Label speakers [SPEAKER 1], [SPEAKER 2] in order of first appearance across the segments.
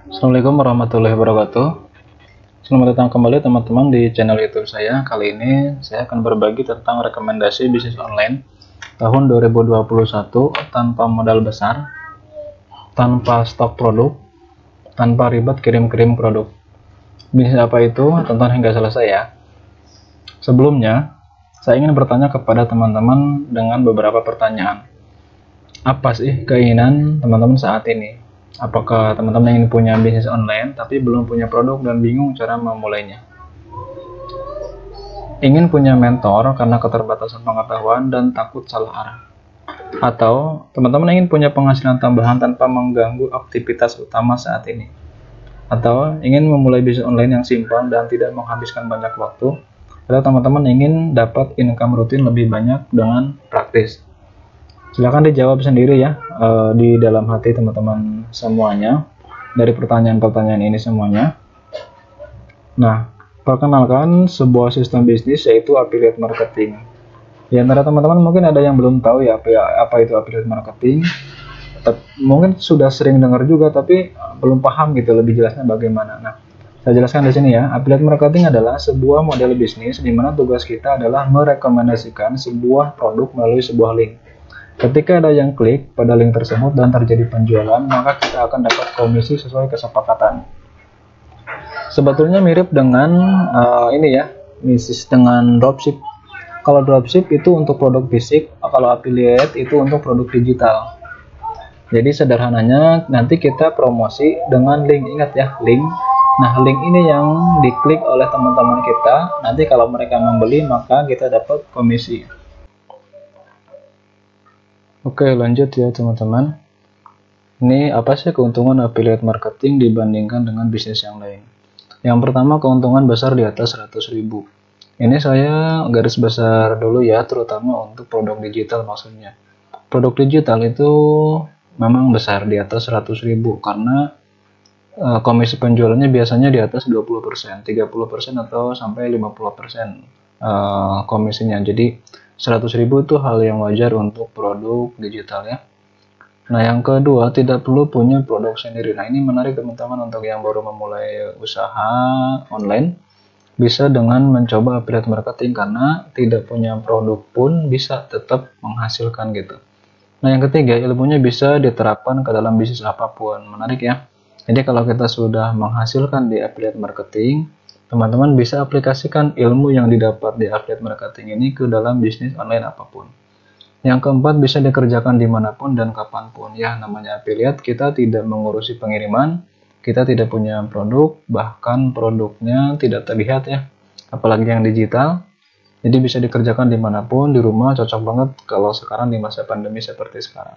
[SPEAKER 1] Assalamualaikum warahmatullahi wabarakatuh. Selamat datang kembali teman-teman di channel YouTube saya. Kali ini saya akan berbagi tentang rekomendasi bisnis online tahun 2021 tanpa modal besar, tanpa stok produk, tanpa ribet kirim-kirim produk. Bisnis apa itu? Tonton hingga selesai ya. Sebelumnya, saya ingin bertanya kepada teman-teman dengan beberapa pertanyaan. Apa sih keinginan teman-teman saat ini? Apakah teman-teman ingin punya bisnis online tapi belum punya produk dan bingung cara memulainya? Ingin punya mentor karena keterbatasan pengetahuan dan takut salah arah? Atau teman-teman ingin punya penghasilan tambahan tanpa mengganggu aktivitas utama saat ini? Atau ingin memulai bisnis online yang simpel dan tidak menghabiskan banyak waktu? Atau teman-teman ingin dapat income rutin lebih banyak dengan praktis? Silahkan dijawab sendiri ya di dalam hati teman-teman semuanya dari pertanyaan-pertanyaan ini semuanya. Nah, perkenalkan sebuah sistem bisnis yaitu affiliate marketing. Di antara teman-teman mungkin ada yang belum tahu ya apa itu affiliate marketing. Mungkin sudah sering dengar juga tapi belum paham gitu lebih jelasnya bagaimana. Nah, saya jelaskan di sini ya. Affiliate marketing adalah sebuah model bisnis di mana tugas kita adalah merekomendasikan sebuah produk melalui sebuah link. Ketika ada yang klik pada link tersebut dan terjadi penjualan, maka kita akan dapat komisi sesuai kesepakatan. Sebetulnya mirip dengan ini ya, bisnis dengan dropship. Kalau dropship itu untuk produk fisik, kalau affiliate itu untuk produk digital. Jadi sederhananya nanti kita promosi dengan link, ingat ya, link. Nah, link ini yang diklik oleh teman-teman kita, nanti kalau mereka membeli maka kita dapat komisi. Oke, lanjut ya teman-teman. Ini apa sih keuntungan affiliate marketing dibandingkan dengan bisnis yang lain? Yang pertama, keuntungan besar di atas 100.000. Ini saya garis besar dulu ya, terutama untuk produk digital maksudnya. Produk digital itu memang besar di atas 100.000 karena komisi penjualannya biasanya di atas 20%, 30% atau sampai 50% komisinya. Jadi 100.000 itu hal yang wajar untuk produk digital ya. Nah, yang kedua, tidak perlu punya produk sendiri. Nah, ini menarik teman-teman untuk yang baru memulai usaha online. Bisa dengan mencoba affiliate marketing karena tidak punya produk pun bisa tetap menghasilkan gitu. Nah, yang ketiga, ilmunya bisa diterapkan ke dalam bisnis apapun. Menarik ya. Jadi kalau kita sudah menghasilkan di affiliate marketing, teman-teman bisa aplikasikan ilmu yang didapat di affiliate marketing ini ke dalam bisnis online apapun. Yang keempat, bisa dikerjakan dimanapun dan kapanpun. Ya, namanya affiliate, kita tidak mengurusi pengiriman, kita tidak punya produk, bahkan produknya tidak terlihat ya, apalagi yang digital. Jadi bisa dikerjakan dimanapun, di rumah, cocok banget kalau sekarang di masa pandemi seperti sekarang.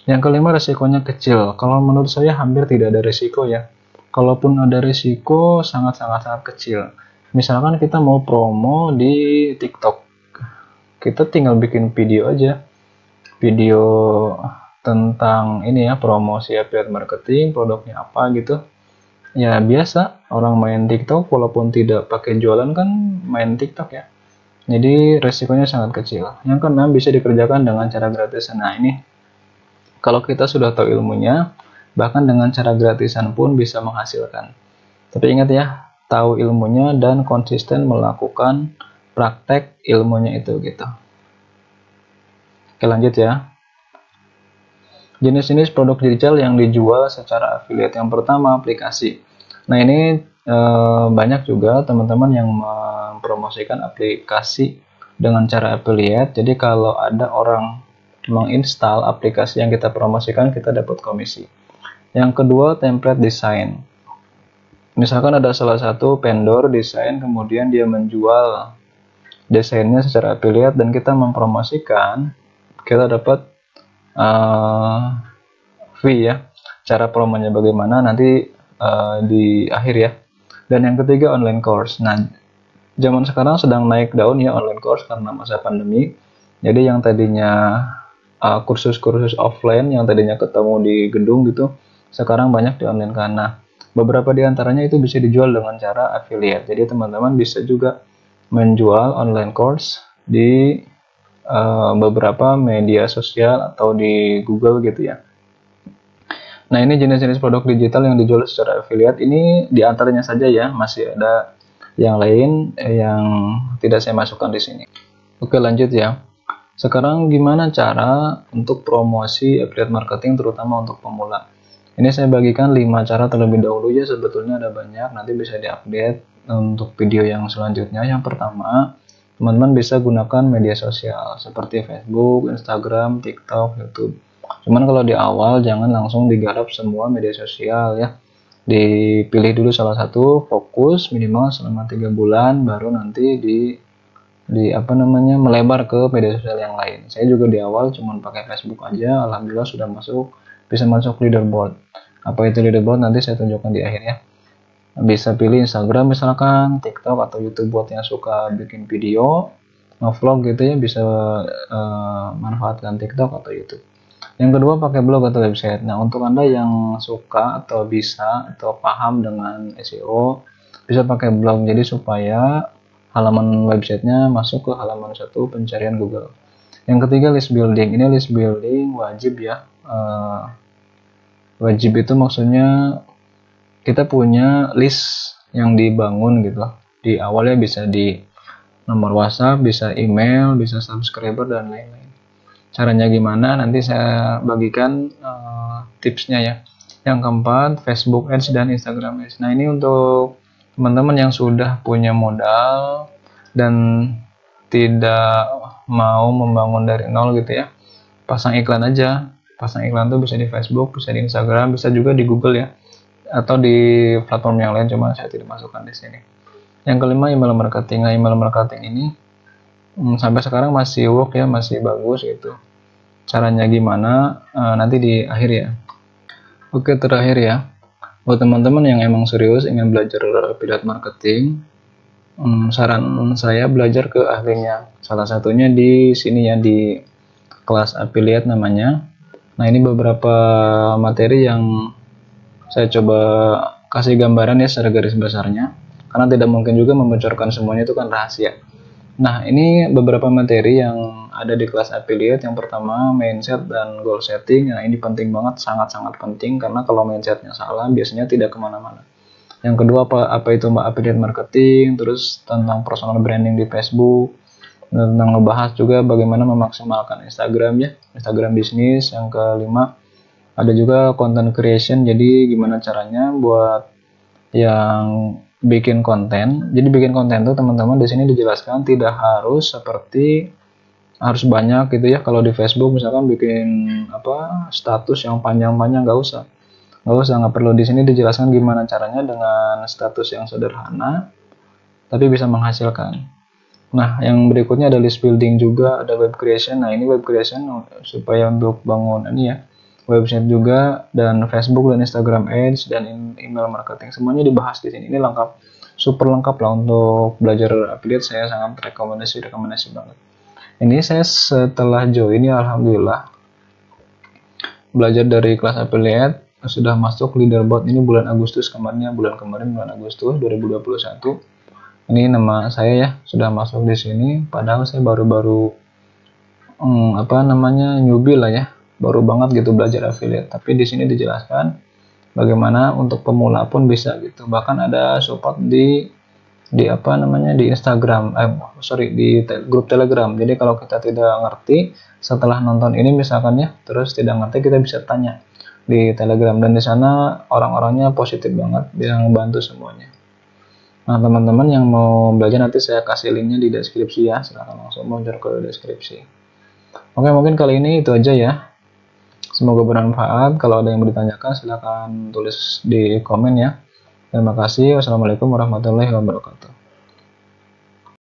[SPEAKER 1] Yang kelima, resikonya kecil. Kalau menurut saya hampir tidak ada resiko ya. Kalaupun ada risiko sangat-sangat kecil. Misalkan kita mau promo di TikTok, kita tinggal bikin video aja, video tentang ini ya, promosi affiliate marketing, produknya apa gitu. Ya biasa, orang main TikTok walaupun tidak pakai jualan kan main TikTok ya. Jadi resikonya sangat kecil. Yang keenam, bisa dikerjakan dengan cara gratis. Nah ini, kalau kita sudah tahu ilmunya, bahkan dengan cara gratisan pun bisa menghasilkan. Tapi ingat ya, tahu ilmunya dan konsisten melakukan praktek ilmunya itu gitu. Oke, lanjut ya. Jenis-jenis produk digital yang dijual secara affiliate. Yang pertama, aplikasi. Nah ini banyak juga teman-teman yang mempromosikan aplikasi dengan cara affiliate. Jadi kalau ada orang menginstal aplikasi yang kita promosikan, kita dapat komisi. Yang kedua, template design. Misalkan ada salah satu vendor desain, kemudian dia menjual desainnya secara affiliate dan kita mempromosikan, kita dapat fee ya. Cara promonya bagaimana nanti di akhir ya. Dan yang ketiga, online course. Nah, zaman sekarang sedang naik daun ya online course karena masa pandemi. Jadi yang tadinya kursus-kursus offline yang tadinya ketemu di gedung gitu, sekarang banyak di online karena beberapa di antaranya itu bisa dijual dengan cara affiliate. Jadi teman-teman bisa juga menjual online course di beberapa media sosial atau di Google gitu ya. Nah, ini jenis-jenis produk digital yang dijual secara affiliate. Ini diantaranya saja ya, masih ada yang lain yang tidak saya masukkan di sini. Oke, lanjut ya. Sekarang gimana cara untuk promosi affiliate marketing terutama untuk pemula? Ini saya bagikan 5 cara terlebih dahulu ya, sebetulnya ada banyak, nanti bisa diupdate untuk video yang selanjutnya. Yang pertama, teman-teman bisa gunakan media sosial seperti Facebook, Instagram, TikTok, YouTube. Cuman kalau di awal jangan langsung digarap semua media sosial ya. Dipilih dulu salah satu, fokus minimal selama 3 bulan, baru nanti melebar ke media sosial yang lain. Saya juga di awal cuman pakai Facebook aja, alhamdulillah sudah bisa masuk leaderboard. Apa itu leaderboard nanti saya tunjukkan di akhir ya. Bisa pilih Instagram misalkan, TikTok atau YouTube buat yang suka bikin video, vlog gitu ya, bisa manfaatkan TikTok atau YouTube. Yang kedua, pakai blog atau website. Nah, untuk Anda yang suka atau bisa atau paham dengan SEO, bisa pakai blog. Jadi supaya halaman websitenya masuk ke halaman 1 pencarian Google. Yang ketiga, list building. Ini list building wajib ya. Wajib itu maksudnya kita punya list yang dibangun gitu. Di awalnya bisa di nomor WhatsApp, bisa email, bisa subscriber dan lain-lain. Caranya gimana nanti saya bagikan tipsnya ya. Yang keempat, Facebook Ads dan Instagram Ads. Nah, ini untuk teman-teman yang sudah punya modal dan tidak mau membangun dari nol gitu ya. Pasang iklan aja. Pasang iklan tuh bisa di Facebook, bisa di Instagram, bisa juga di Google ya, atau di platform yang lain, cuma saya tidak masukkan di sini. Yang kelima, email marketing. Nah, email marketing ini sampai sekarang masih work ya, masih bagus gitu. Caranya gimana nanti di akhir ya. Oke, terakhir ya, buat teman-teman yang emang serius ingin belajar affiliate marketing, saran saya belajar ke ahlinya. Salah satunya di sini ya, di kelas affiliate namanya. Nah, ini beberapa materi yang saya coba kasih gambaran ya secara garis besarnya, karena tidak mungkin juga membocorkan semuanya, itu kan rahasia. Nah, ini beberapa materi yang ada di kelas affiliate. Yang pertama, mindset dan goal setting. Nah, ini penting banget, sangat-sangat penting, karena kalau mindsetnya salah biasanya tidak kemana-mana. Yang kedua, apa itu affiliate marketing, terus tentang personal branding di Facebook, tentang ngebahas juga bagaimana memaksimalkan Instagram ya, Instagram bisnis. Yang kelima, ada juga content creation, jadi gimana caranya buat yang bikin konten. Jadi bikin konten tuh teman-teman di sini dijelaskan tidak harus harus banyak gitu ya. Kalau di Facebook misalkan bikin status yang panjang-panjang, nggak perlu. Di sini dijelaskan gimana caranya dengan status yang sederhana tapi bisa menghasilkan. Nah, yang berikutnya ada list building juga, ada web creation. Nah, ini web creation supaya untuk bangun ini ya, website juga, dan Facebook dan Instagram Ads dan email marketing, semuanya dibahas di sini. Ini lengkap, super lengkap lah untuk belajar affiliate. Saya sangat rekomendasi banget. Ini saya setelah join ya, alhamdulillah belajar dari kelas affiliate sudah masuk leaderboard ini bulan Agustus kemarin, bulan Agustus 2021. Ini nama saya ya, sudah masuk di sini. Padahal saya baru-baru newbie lah ya, baru banget gitu belajar affiliate. Tapi di sini dijelaskan bagaimana untuk pemula pun bisa gitu. Bahkan ada support di Instagram, di grup Telegram. Jadi kalau kita tidak ngerti setelah nonton ini misalkan ya, terus tidak ngerti, kita bisa tanya di Telegram, dan di sana orang-orangnya positif banget, yang bantu semuanya. Nah, teman-teman yang mau belajar nanti saya kasih linknya di deskripsi ya, silahkan langsung muncul ke deskripsi. Oke, mungkin kali ini itu aja ya. Semoga bermanfaat. Kalau ada yang mau ditanyakan silahkan tulis di komen ya. Terima kasih. Wassalamualaikum warahmatullahi wabarakatuh.